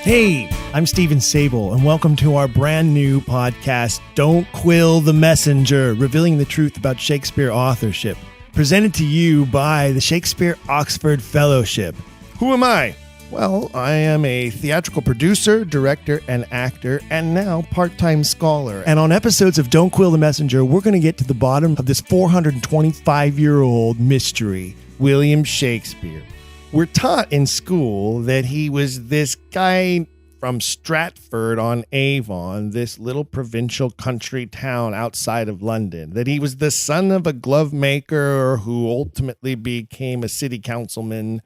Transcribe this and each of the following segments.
Hey, I'm Steven Sabel, and welcome to our brand new podcast, Don't Quill the Messenger, revealing the truth about Shakespeare authorship, presented to you by the Shakespeare Oxford Fellowship. Who am I? Well, I am a theatrical producer, director, and actor, and now part-time scholar. And on episodes of Don't Quill the Messenger, we're going to get to the bottom of this 425-year-old mystery, William Shakespeare. We're taught in school that he was this guy from Stratford on Avon, this little provincial country town outside of London, that he was the son of a glove maker who ultimately became a city councilman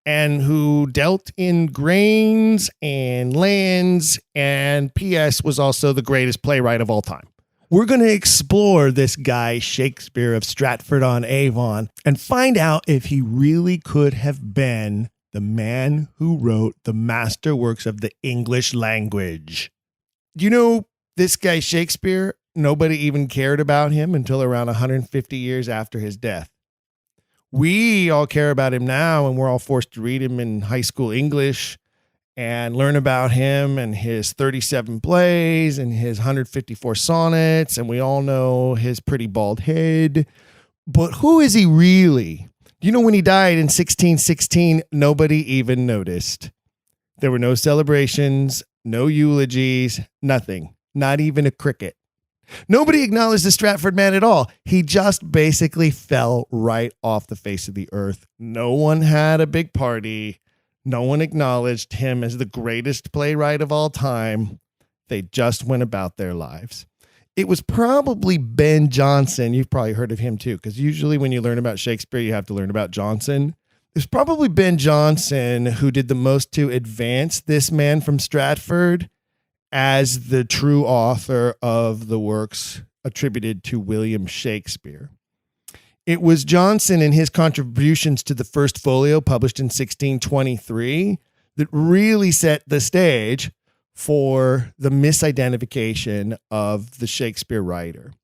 and who dealt in grains and lands, and P.S. was also the greatest playwright of all time. We're going to explore this guy, Shakespeare of Stratford-on-Avon, and find out if he really could have been the man who wrote the masterworks of the English language. You know, this guy, Shakespeare, nobody even cared about him until around 150 years after his death. We all care about him now, and we're all forced to read him in high school English and learn about him and his 37 plays and his 154 sonnets, and we all know his pretty bald head. But who is he really? You know, when he died in 1616, nobody even noticed. There were no celebrations, no eulogies, nothing, not even a cricket. Nobody acknowledged the Stratford man at all. He just basically fell right off the face of the earth. No one had a big party. No one acknowledged him as the greatest playwright of all time. They just went about their lives. It was probably Ben Jonson. You've probably heard of him too, because usually when you learn about Shakespeare, you have to learn about Jonson. It's probably Ben Jonson who did the most to advance this man from Stratford as the true author of the works attributed to William Shakespeare. It was Jonson and his contributions to the first folio, published in 1623, that really set the stage for the misidentification of the Shakespeare writer.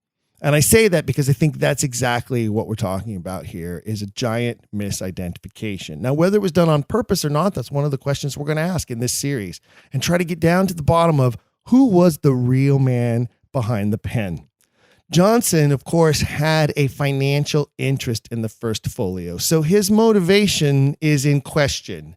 And I say that because I think that's exactly what we're talking about here, is a giant misidentification. Now, whether it was done on purpose or not, that's one of the questions we're going to ask in this series and try to get down to the bottom of who was the real man behind the pen. Jonson, of course, had a financial interest in the first folio, so his motivation is in question.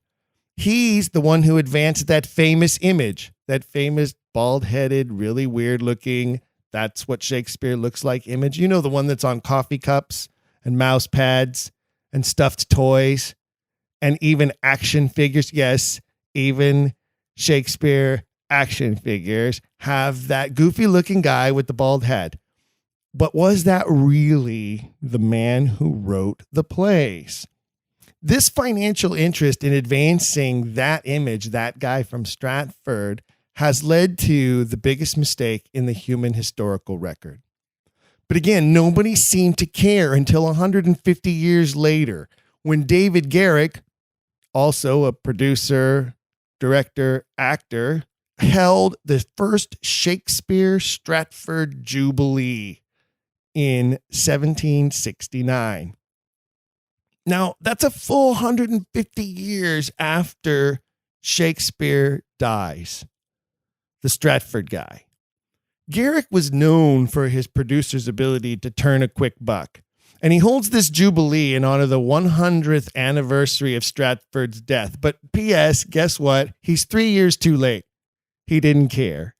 He's the one who advanced that famous image, that famous bald-headed, really weird-looking, that's what Shakespeare looks like image. You know, the one that's on coffee cups and mouse pads and stuffed toys and even action figures. Yes, even Shakespeare action figures have that goofy-looking guy with the bald head. But was that really the man who wrote the plays? This financial interest in advancing that image, that guy from Stratford, has led to the biggest mistake in the human historical record. But again, nobody seemed to care until 150 years later, when David Garrick, also a producer, director, actor, held the first Shakespeare Stratford Jubilee in 1769. Now, that's a full 150 years after Shakespeare dies, the Stratford guy. Garrick was known for his producer's ability to turn a quick buck, and he holds this jubilee in honor of the 100th anniversary of Stratford's death. But P.S., guess what? He's 3 years too late. He didn't care.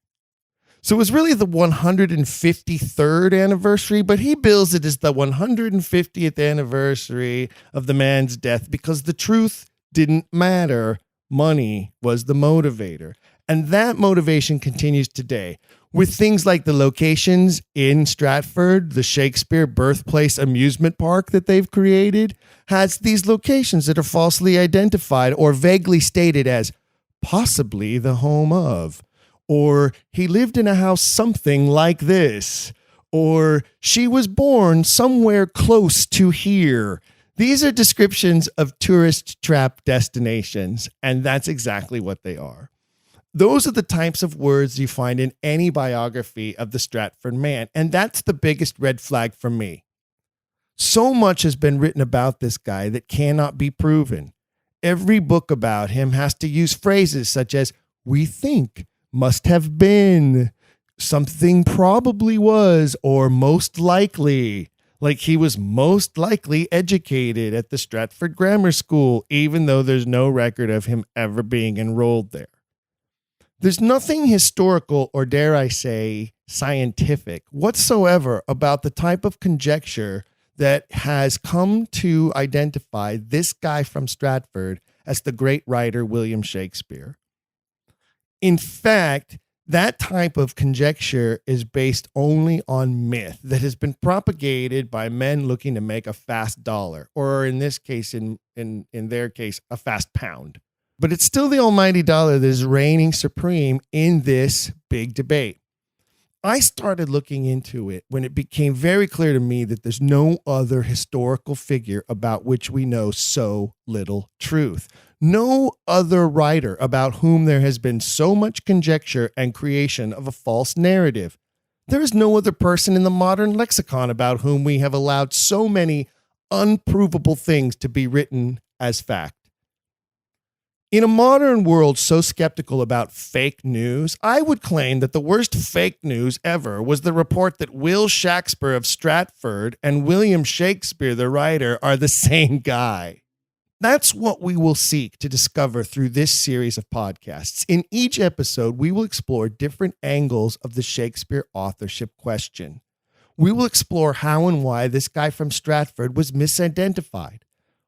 So it was really the 153rd anniversary, but he bills it as the 150th anniversary of the man's death because the truth didn't matter. Money was the motivator. And that motivation continues today with things like the locations in Stratford. The Shakespeare Birthplace Amusement Park that they've created has these locations that are falsely identified or vaguely stated as possibly the home of. Or he lived in a house something like this, or she was born somewhere close to here. These are descriptions of tourist trap destinations, and that's exactly what they are. Those are the types of words you find in any biography of the Stratford man, and that's the biggest red flag for me. So much has been written about this guy that cannot be proven. Every book about him has to use phrases such as we think, must have been, something probably was, or most likely. Like he was most likely educated at the Stratford Grammar School, even though there's no record of him ever being enrolled there. There's nothing historical, or dare I say, scientific whatsoever about the type of conjecture that has come to identify this guy from Stratford as the great writer William Shakespeare. In fact, that type of conjecture is based only on myth that has been propagated by men looking to make a fast dollar, or in this case, in their case, a fast pound. But it's still the almighty dollar that is reigning supreme in this big debate. I started looking into it when it became very clear to me that there's no other historical figure about which we know so little truth. No other writer about whom there has been so much conjecture and creation of a false narrative. There is no other person in the modern lexicon about whom we have allowed so many unprovable things to be written as fact. In a modern world so skeptical about fake news, I would claim that the worst fake news ever was the report that Will Shakespeare of Stratford and William Shakespeare, the writer, are the same guy. That's what we will seek to discover through this series of podcasts. In each episode, we will explore different angles of the Shakespeare authorship question. We will explore how and why this guy from Stratford was misidentified.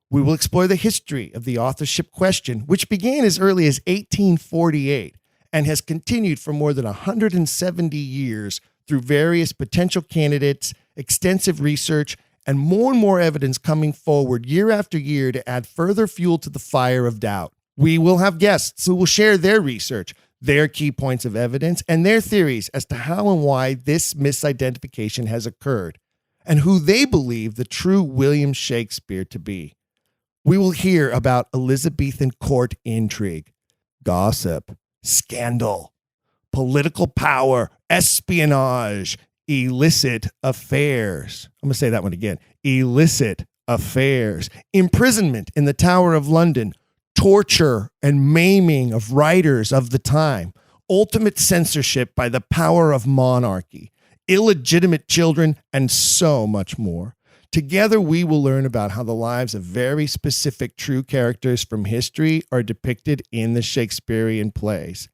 We will explore the history of the authorship question, which began as early as 1848 and has continued for more than 170 years through various potential candidates, extensive research, and more evidence coming forward year after year to add further fuel to the fire of doubt. We will have guests who will share their research, their key points of evidence, and their theories as to how and why this misidentification has occurred, and who they believe the true William Shakespeare to be. We will hear about Elizabethan court intrigue, gossip, scandal, political power, espionage, illicit affairs. I'm going to say that one again. Illicit affairs, imprisonment in the Tower of London, torture and maiming of writers of the time, ultimate censorship by the power of monarchy, illegitimate children, and so much more. Together, we will learn about how the lives of very specific true characters from history are depicted in the Shakespearean plays.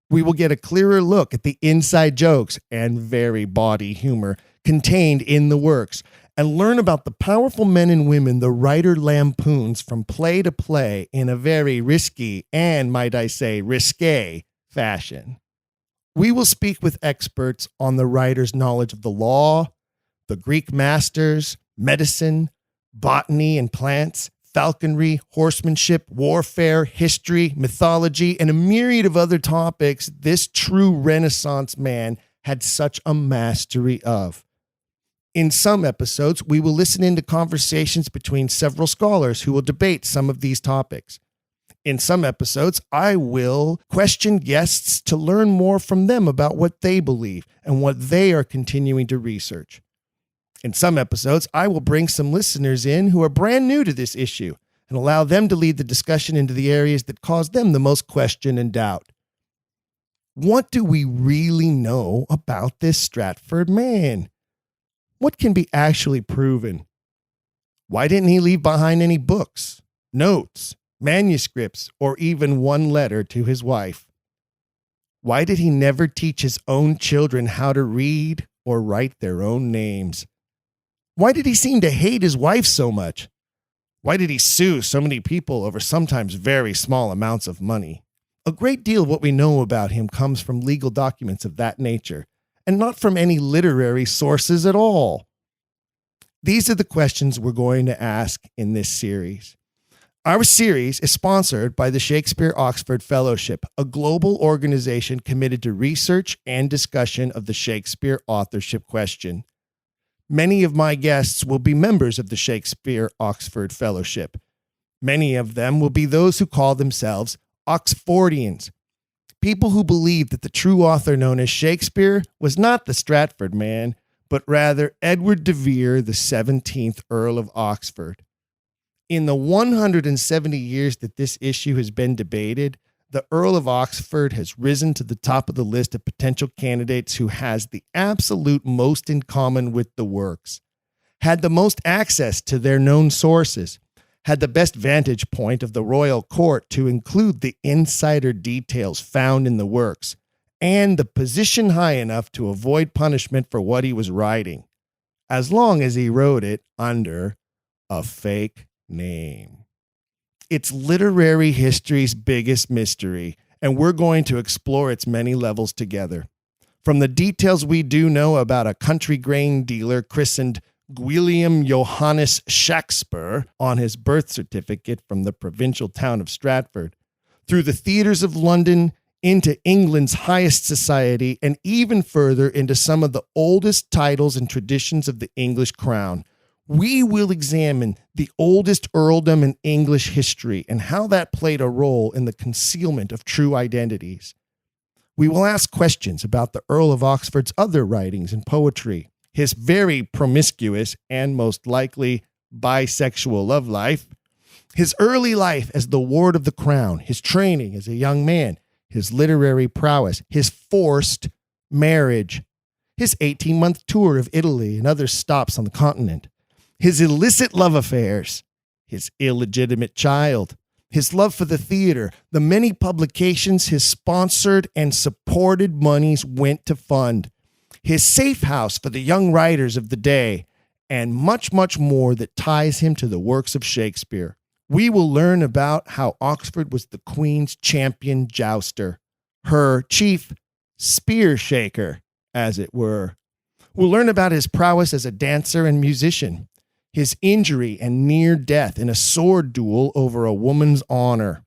We will get a clearer look at the inside jokes and very bawdy humor contained in the works, and learn about the powerful men and women the writer lampoons from play to play in a very risky and, might I say, risque fashion. We will speak with experts on the writer's knowledge of the law, the Greek masters, medicine, botany and plants, falconry, horsemanship, warfare, history, mythology, and a myriad of other topics this true Renaissance man had such a mastery of. In some episodes, we will listen into conversations between several scholars who will debate some of these topics. In some episodes, I will question guests to learn more from them about what they believe and what they are continuing to research. In some episodes, I will bring some listeners in who are brand new to this issue and allow them to lead the discussion into the areas that cause them the most question and doubt. What do we really know about this Stratford man? What can be actually proven? Why didn't he leave behind any books, notes, manuscripts, or even one letter to his wife? Why did he never teach his own children how to read or write their own names? Why did he seem to hate his wife so much? Why did he sue so many people over sometimes very small amounts of money? A great deal of what we know about him comes from legal documents of that nature, and not from any literary sources at all. These are the questions we're going to ask in this series. Our series is sponsored by the Shakespeare Oxford Fellowship, a global organization committed to research and discussion of the Shakespeare authorship question. Many of my guests will be members of the Shakespeare Oxford Fellowship. Many of them will be those who call themselves Oxfordians, people who believe that the true author known as Shakespeare was not the Stratford man, but rather Edward de Vere, the 17th Earl of Oxford. In the 170 years that this issue has been debated, the Earl of Oxford has risen to the top of the list of potential candidates who has the absolute most in common with the works, had the most access to their known sources, had the best vantage point of the royal court to include the insider details found in the works, and the position high enough to avoid punishment for what he was writing, as long as he wrote it under a fake name. It's literary history's biggest mystery, and we're going to explore its many levels together. From the details we do know about a country grain dealer christened William Johannes Shakespeare on his birth certificate from the provincial town of Stratford, through the theaters of London, into England's highest society, and even further into some of the oldest titles and traditions of the English crown, we will examine the oldest earldom in English history and how that played a role in the concealment of true identities. We will ask questions about the Earl of Oxford's other writings and poetry, his very promiscuous and most likely bisexual love life, his early life as the ward of the crown, his training as a young man, his literary prowess, his forced marriage, his 18-month tour of Italy and other stops on the continent, his illicit love affairs, his illegitimate child, his love for the theater, the many publications his sponsored and supported monies went to fund, his safe house for the young writers of the day, and much, much more that ties him to the works of Shakespeare. We will learn about how Oxford was the Queen's champion jouster, her chief spear shaker, as it were. We'll learn about his prowess as a dancer and musician, his injury and near death in a sword duel over a woman's honor,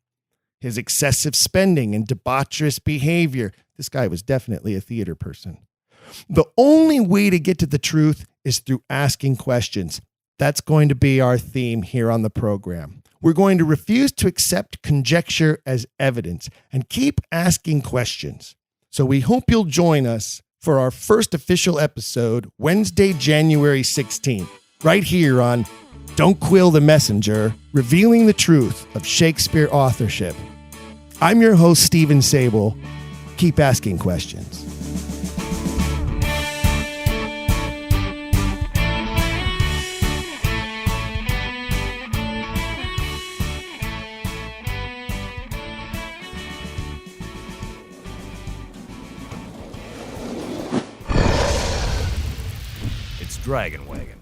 his excessive spending and debaucherous behavior. This guy was definitely a theater person. The only way to get to the truth is through asking questions. That's going to be our theme here on the program. We're going to refuse to accept conjecture as evidence and keep asking questions. So we hope you'll join us for our first official episode, Wednesday, January 16th, right here on Don't Quill the Messenger, revealing the truth of Shakespeare authorship. I'm your host, Steven Sabel. Keep asking questions. Dragon Wagon.